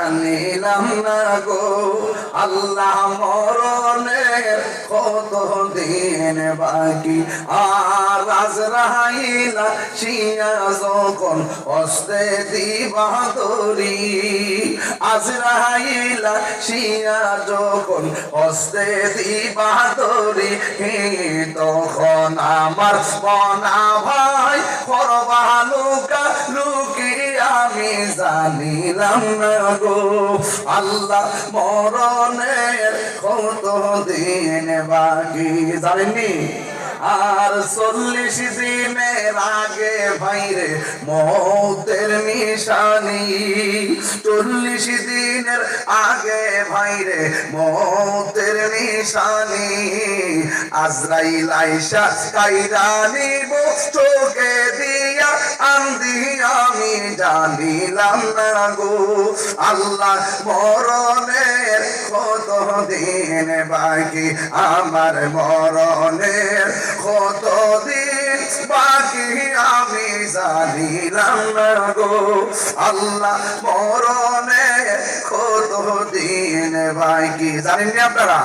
জানিলাম না গো আল্লাহ মরণের কত দিন বাকি আর আজরাইল আসিয়া যখন হস্তে দিবা ধরি আজরাইল আসিয়া যখন হস্তে দিবা ধরি তখন আমার মনা ভাই করবা লুকা লুকি আমি জানিলাম না গো আল্লাহ মরণের কত দিন বাকি জানেননি আর 40 দিনের আগে ভাইরে মৌতের নিশানি 40 দিনের আগে ভাইরে মৌতের নিশানি আজরাইল আইসা কাইরা নিব চোখে দিয়া আন্দি আমি জানিলাম না গো আল্লাহ মরণের কত দিন বাকি আমার মরণের কত দিন বাকি আমি জানিলাম না গো আল্লাহ মরণের কত দিন বাকি জানেননি আপনারা